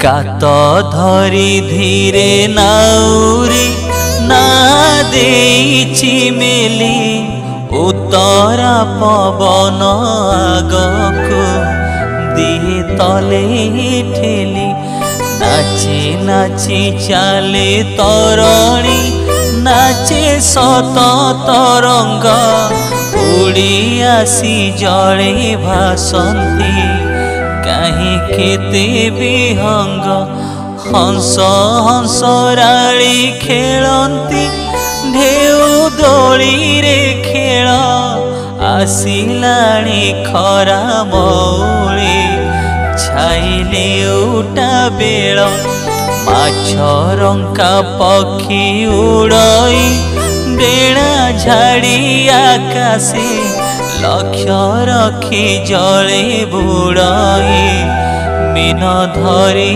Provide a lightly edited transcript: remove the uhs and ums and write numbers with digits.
कात धरी धीरे नाउरी ना देइछि मेली उतरा पवन आगको दिए तले ठेली नाची नाची चाले तरणि नाचे सत तरंग उड़ी आसी जड़े भासंती कहीं केते विहंग हंस हंसराली खेलती ढेउ दोली रे खेल आसिलाणी खरा मौली छाइले उटा बेल माछ रंका पक्षी उड़ई डेणा झाड़ी आकाशे लक्ष्य रखी जले बुड़ई मीन धरी